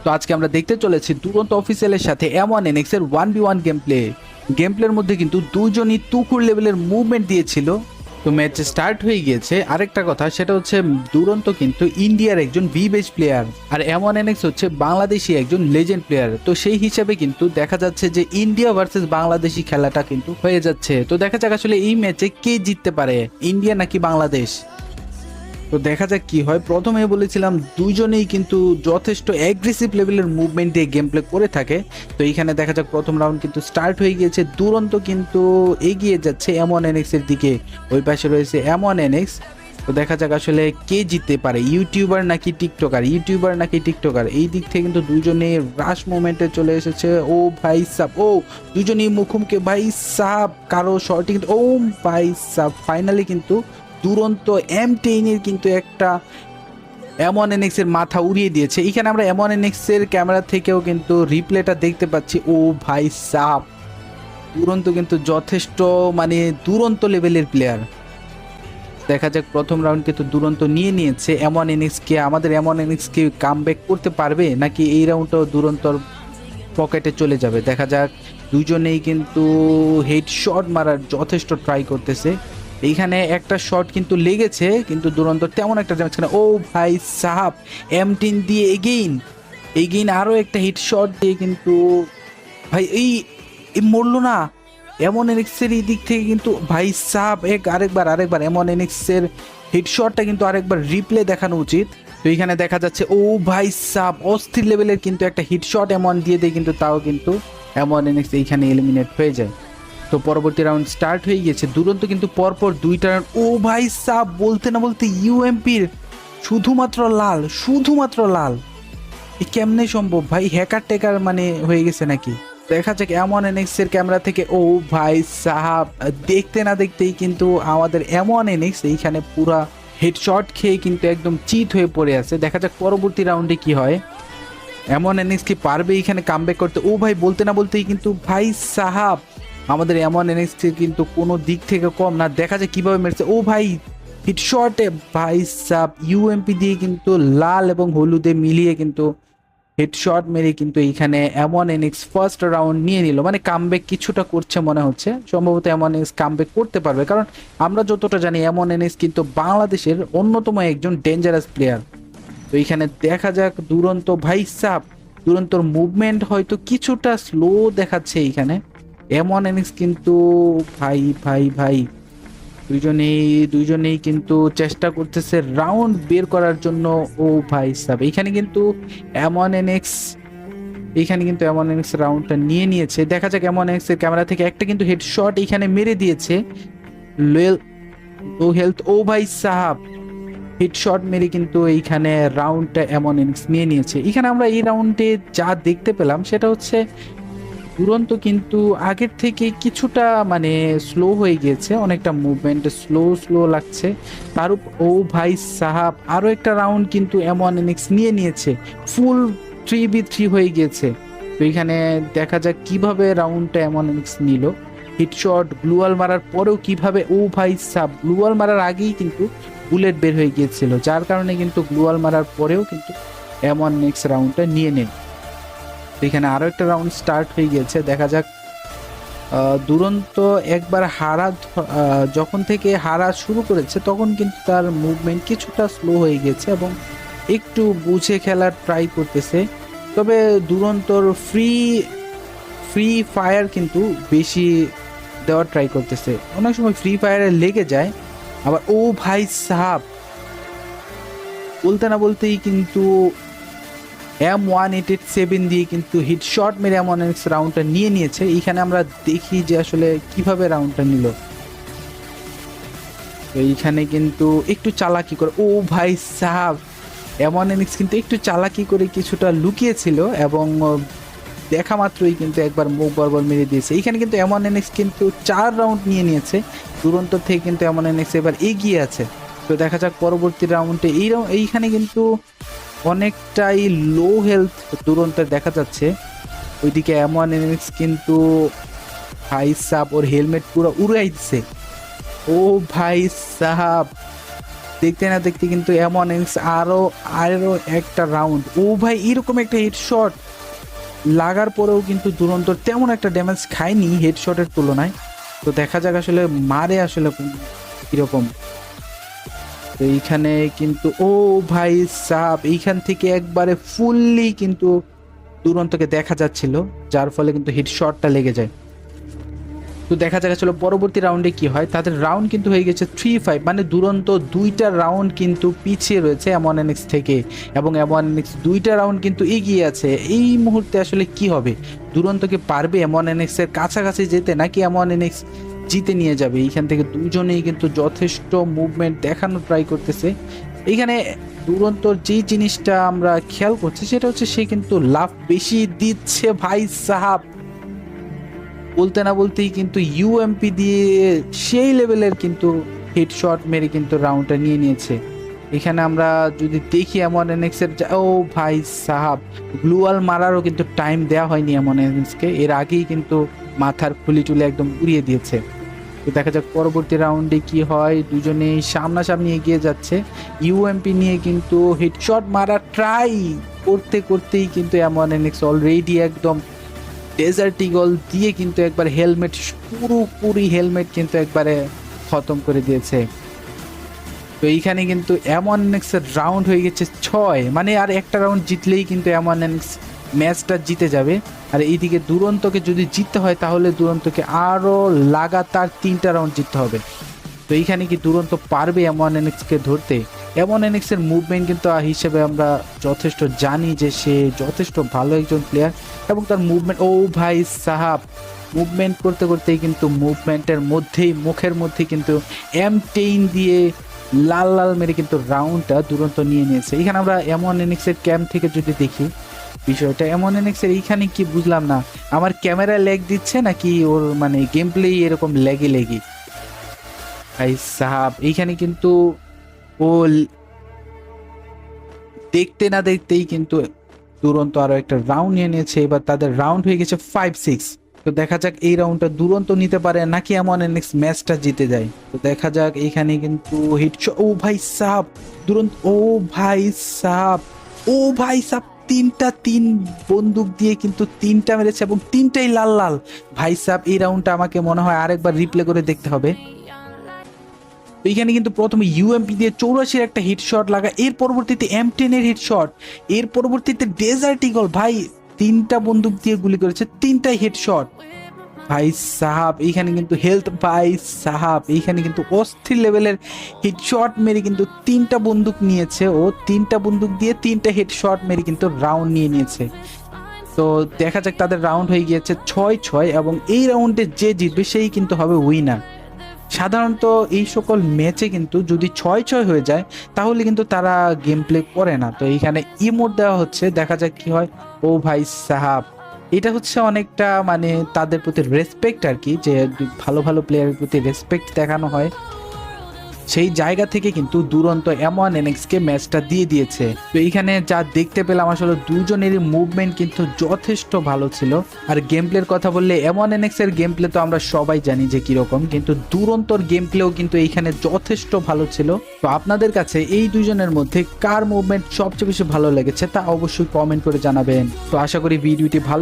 তো আজকে আমরা দেখতে চলেছি দুরন্ত অফিসিয়ালের সাথে M1NX এর 1v1 গেমপ্লের মধ্যে কিন্তু দুজনই তুকুর লেভেলের মুভমেন্ট দিয়েছিল। তো ম্যাচ স্টার্ট হয়ে গিয়েছে। আরেকটা কথা সেটা হচ্ছে দুরন্ত কিন্তু ইন্ডিয়ার একজন বি বেস প্লেয়ার, আর M1NX হচ্ছে বাংলাদেশি একজন লেজেন্ড প্লেয়ার। তো সেই হিসাবে কিন্তু দেখা যাচ্ছে যে ইন্ডিয়া ভার্সেস বাংলাদেশি খেলাটা কিন্তু হয়ে যাচ্ছে। তো দেখা যাক আসলে এই ম্যাচে কে জিততে পারে, ইন্ডিয়া নাকি বাংলাদেশ। তো দেখা যাক কি হয়। প্রথমে বলেছিলাম দুইজনেই কিন্তু যথেষ্ট অ্যাগ্রেসিভ লেভেলের মুভমেন্ট দিয়ে গেম প্লে করে থাকে। তো এইখানে দেখা যাক প্রথম রাউন্ড কিন্তু স্টার্ট হয়ে গিয়েছে। দুরন্ত কিন্তু এগিয়ে যাচ্ছে M1NX এর দিকে। ওই পাশে রয়েছে M1NX। তো দেখা যাক আসলে কে জিততে পারে, ইউটিউবার নাকি টিকটকার। এই দিক থেকে কিন্তু দুজনে রাশ মোমেন্টে চলে এসেছে। ও ভাই সাব, ও দুজনেই মুখোমুখি ভাই সাব, কারো শর্টে কিন্তু ও ভাই সাব। ফাইনালি কিন্তু দুরন্ত M10 এর কিন্তু একটা M1NX এর মাথা উড়িয়ে দিয়েছে। এখানে আমরা M1NX এর ক্যামেরা থেকেও কিন্তু রিপ্লেটা দেখতে পাচ্ছি। ও ভাই সাব, দুরন্ত কিন্তু যথেষ্ট মানে দুরন্ত লেভেলের প্লেয়ার। দেখা যাক প্রথম রাউন্ড কিন্তু দুরন্ত নিয়ে নিয়েছে। M1NX কে, আমাদের M1NX কে কামব্যাক করতে পারবে নাকি এই রাউন্ডটাও দুরন্তর পকেটে চলে যাবে। দেখা যাক। দুজনেই কিন্তু হেডশট মারার যথেষ্ট ট্রাই করতেছে। এইখানে একটা শট কিন্তু লেগেছে, কিন্তু দুরন্ত তেমন একটা ড্যামেজ করে। ও ভাই সাহাব, M10 দিয়ে এগেইন আরো একটা হিট শট দিয়ে কিন্তু ভাই এই মরলো না। M1NX এর এই দিক থেকে কিন্তু ভাই সাহাব আরেকবার M1NX এর হিট শটটা কিন্তু আরেকবার রিপ্লে দেখানো উচিত। তো এইখানে দেখা যাচ্ছে ও ভাই সাব, অস্থির লেভেলের কিন্তু একটা হিট শট M1 দিয়ে দেয়, কিন্তু তাও কিন্তু M1NX এইখানে এলিমিনেট হয়ে যায়। তো পরবর্তী রাউন্ড স্টার্ট হয়ে গেছে। দুরন্ত কিন্তু পরপর দুইটা রাউন্ড, ও ভাই সাব, বলতে না বলতে ইউএমপির শুধুমাত্র লাল। এই কেমনে সম্ভব ভাই? হ্যাকার টেকার মানে হয়ে গেছে নাকি? দেখা যাক M1NX এর ক্যামেরা থেকে। ও ভাই সাহাব, দেখতে না দেখতেই কিন্তু আমাদের M1NX এইখানে পুরা হেডশট খেয়ে কিন্তু একদম চিত হয়ে পড়ে আছে। দেখা যাক পরবর্তী রাউন্ডে কি হয়। M1NX কি পারবে এখানে কামব্যাক করতে? ও ভাই, বলতে না বলতেই কিন্তু ভাই সাহাব, আমাদের M1NX কিন্তু কোনো দিক থেকে কম না। দেখা যায় কিভাবে মেরেছে। ও ভাই, হিটশটে ভাই সাব, ইউএমপি দিয়ে কিন্তু লাল এবং হলুদে মিলিয়ে কিন্তু হেডশট মেরে কিন্তু এইখানে M1NX ফার্স্ট রাউন্ড নিয়ে নিল। মানে কামব্যাক কিছুটা করছে মনে হচ্ছে। সম্ভবত M1NX কামব্যাক করতে পারবে, কারণ আমরা যতটা জানি M1NX কিন্তু বাংলাদেশের অন্যতম একজন ডেঞ্জারাস প্লেয়ার। তো এইখানে দেখা যাক দুরন্ত ভাই সাব, দুরন্তর মুভমেন্ট হয়তো কিছুটা স্লো দেখাচ্ছে এইখানে। M1NX কিন্তু ভাই ভাই ভাই দুইজনেই কিন্তু চেষ্টা করতেছে রাউন্ড বের করার জন্য। ও ভাই সাব, M1NX রাউন্ডটা নিয়ে নিয়েছে। দেখা যাক M1NX এর ক্যামেরা থেকে একটা কিন্তু হেডশট এইখানে মেরে দিয়েছে। লো হেলথ, ও ভাই সাহাব, হেডশট মেরে কিন্তু এইখানে রাউন্ডটা M1NX নিয়ে নিয়েছে। এখানে আমরা এই রাউন্ডে যা দেখতে পেলাম সেটা হচ্ছে দুরন্ত কিন্তু আগের থেকে কিছুটা মানে স্লো হয়ে গিয়েছে, অনেকটা মুভমেন্ট স্লো লাগছে তার ও ভাই সাহাব, আরো একটা রাউন্ড কিন্তু M1NX নিয়ে নিয়েছে। ফুল 3v3 হয়ে গিয়েছে। তো এখানে দেখা যাক কিভাবে রাউন্ডটা M1NX নিল। হিটশট গ্লুয়াল মারার পরেও কিভাবে, ও ভাই সাব, গ্লুয়াল মারার আগেই কিন্তু বুলেট বের হয়ে গিয়েছিল, যার কারণে কিন্তু গ্লুয়াল মারার পরেও কিন্তু M1NX রাউন্ডটা নিয়ে নেয়। এখানে আরো একটা রাউন্ড স্টার্ট হয়ে গেছে। দেখা যাক। দুরন্ত একবার যখন থেকে হারা শুরু করেছে তখন কিন্তু তার মুভমেন্ট কিছুটা স্লো হয়ে গেছে এবং একটু বুঝে খেলার ট্রাই করতেছে। তবে দুরন্তর ফ্রি ফায়ার কিন্তু বেশি দেওয়ার ট্রাই করতেছে। অনেক সময় ফ্রি ফায়ারে লেগে যায় আবার। ও ভাই সাহাব, বলতে না বলতেই কিন্তু M187 দিয়ে কিন্তু হিটশট মেরে M1NX রাউন্ডটা নিয়ে নিয়েছে। এইখানে আমরা দেখি যে আসলে কিভাবে রাউন্ডটা নিল। তো এইখানে কিন্তু একটু চালাকি করে, ও ভাই সাহাব, M1NX কিন্তু একটু চালাকি করে কিছুটা লুকিয়েছিল এবং দেখা মাত্রই কিন্তু একবার মুখ বরাবর মেরে দিয়েছে। এইখানে কিন্তু M1NX কিন্তু 4 রাউন্ড নিয়ে নিয়েছে। দুরন্ত থেকে কিন্তু M1NX এবার এগিয়ে আছে। তো দেখা যাক পরবর্তী রাউন্ডে এইখানে কিন্তু অনেকটাই লো হেলথ দুরন্তের দেখা যাচ্ছে। ওইদিকে M1NX কিন্তু ভাই সাব ওর হেলমেট পুরো উড়াই দিচ্ছে। ও ভাই সাহাব, দেখতে না দেখতে কিন্তু এমন আরো আরো একটা রাউন্ড, ও ভাই এরকম একটা হেডশট লাগার পরেও কিন্তু দুরন্তর তেমন একটা ড্যামেজ খায়নি হেডশটের তুলনায়। তো দেখা যাক আসলে মারে আসলে কিরকম। তো এইখানে কিন্তু ও ভাই সাব এইখান থেকে একবারে ফুললি কিন্তু দুরন্তকে দেখা যাচ্ছিল, যার ফলে কিন্তু হেডশটটা লেগে যায়। তো দেখা যাক আসলে পরবর্তী রাউন্ডে কি হয়। তাদের রাউন্ড কিন্তু হয়ে গেছে 3-5, মানে দুরন্ত 2টা রাউন্ড কিন্তু পিছিয়ে রয়েছে M1NX থেকে, এবং M1NX 2টা রাউন্ড কিন্তু এগিয়ে আছে। এই মুহূর্তে আসলে কি হবে, দুরন্তকে পারবে M1NX এর কাছাকাছি যেতে, নাকি M1NX জিতে নিয়ে যাবে? এইখান থেকে দুজনেই কিন্তু যথেষ্ট মুভমেন্ট দেখানোর ট্রাই করতেছে। এইখানে দুরন্তর যে জিনিসটা আমরা খেয়াল করছি সেটা হচ্ছে সে কিন্তু লাভ বেশি দিচ্ছে ভাই সাহাব। বলতে না বলতেই কিন্তু ইউএমপি দিয়ে সেই লেভেলের কিন্তু হেডশট মেরে কিন্তু রাউন্ডটা নিয়ে নিয়েছে। এখানে আমরা যদি দেখি M1NX এর, ও ভাই সাহাব গ্লুয়াল মারারও কিন্তু টাইম দেওয়া হয়নি M1NX কে, এর আগেই কিন্তু মাথার খুলি টুলি একদম উড়িয়ে দিয়েছে। তো দেখা যাক পরবর্তী রাউন্ডে কি হয়। দুজনেই সামনাসামনি এগিয়ে যাচ্ছে, ইউএমপি নিয়ে কিন্তু হেডশট মারা ট্রাই করতে করতেই কিন্তু M1NX অলরেডি একদম ডেজার্ট ইগল দিয়ে কিন্তু একবার হেলমেট, পুরোপুরি হেলমেট কিন্তু একবারে খতম করে দিয়েছে। তো এইখানে কিন্তু M1NX এর রাউন্ড হয়ে গেছে 6, মানে আর একটা রাউন্ড জিতলেই কিন্তু M1NX ম্যাচটা জিতে যাবে। আর এইদিকে দুরন্তকে যদি জিততে হয় তাহলে দুরন্তকে আরো লাগাতার 3টা রাউন্ড জিততে হবে। তো এইখানে কি দুরন্ত পারবে M1NX কে ধরতে? M1NX এর মুভমেন্ট কিন্তু হিসেবে আমরা যথেষ্ট জানি যে সে যথেষ্ট ভালো একজন প্লেয়ার, এবং তার মুভমেন্ট, ও ভাই সাহাব মুভমেন্ট করতে করতেই কিন্তু মুভমেন্টের মধ্যেই মুখের মধ্যে কিন্তু M10 দিয়ে লাল লাল মেরে কিন্তু রাউন্ডটা দুরন্ত নিয়ে নিয়েছে। এখানে আমরা M1NX এর ক্যাম্প থেকে যদি দেখি বিষয়টা, M1NX এর এইখানে কি বুঝলাম না, আমার ক্যামেরা ল্যাগ দিচ্ছে নাকি ওর মানে গেম প্লে এরকম ল্যাগি ল্যাগি ভাই সাহাব। এইখানে কিন্তু ও দেখতে না দেখতেই কিন্তু দুরন্ত আরো একটা রাউন্ড নিয়ে নিয়েছে। এবার তাদের রাউন্ড হয়ে গেছে 5-6। তো দেখা যাক এই রাউন্ডটা দুরন্ত নিতে পারে নাকি M1NX ম্যাচটা জিতে যায়। তো দেখা যাক এইখানে কিন্তু হিটশট, ও ভাই সাহাব দুরন্ত, ও ভাই সাহাব, ও ভাই সাহাব 3 বন্দুক দিয়ে কিন্তু 3টা মেরেছে এবং 3টাই লাল লাল। ভাই সাহাব এই রাউন্ডটা আমাকে মনে হয় আরেকবার রিপ্লে করে দেখতে হবে। এইখানে কিন্তু প্রথমে ইউএমপি দিয়ে 84 একটা হিটশট লাগা, এর পরবর্তীতে M10 এর হিটশট, এর পরবর্তীতে ডেজার্ট ইগল, ভাই 3টা বন্দুক দিয়ে গুলি করেছে, 3টাই হেডশট ভাই সাহাব। এইখানে কিন্তু হেলথ ভাই সাহাব, এইখানে কিন্তু অস্থির লেভেলের হেডশট মেরে কিন্তু 3টা বন্দুক নিয়েছে, ও 3টা বন্দুক দিয়ে 3টা হেডশট মেরে কিন্তু রাউন্ড নিয়ে নিয়েছে। তো দেখা যাক তাদের রাউন্ড হয়ে গিয়েছে 6-6, এবং এই রাউন্ডে যে জিতবে সেই কিন্তু হবে উইনার। সাধারণত এই সকল ম্যাচে কিন্তু যদি 6-6 হয়ে যায় তাহলে কিন্তু তারা গেম প্লে করে না। তো এইখানে ইমোট দেওয়া হচ্ছে, দেখা যাক কি হয়। ও ভাই সাহাব এটা হচ্ছে অনেকটা মানে তাদের প্রতি রেসপেক্ট আর কি, যে ভালো ভালো প্লেয়ারের প্রতি রেসপেক্ট দেখানো হয়, সেই জায়গা থেকে কিন্তু দুরন্ত M1NX কে ম্যাচটা দিয়ে দিয়েছে। তো এইখানে যা দেখতে পেলাম আসলে দুজনেরই মুভমেন্ট কিন্তু যথেষ্ট ভালো ছিল। আর গেম প্লের কথা বললে M1NX এর গেম প্লে তো আমরা সবাই জানি যে কিরকম, কিন্তু দুরন্তর গেম প্লেও কিন্তু এইখানে যথেষ্ট ভালো ছিল। তো আপনাদের কাছে এই দুজনের মধ্যে কার মুভমেন্ট সবচেয়ে বেশি ভালো লেগেছে তা অবশ্যই কমেন্ট করে জানাবেন। তো আশা করি ভিডিওটি ভালো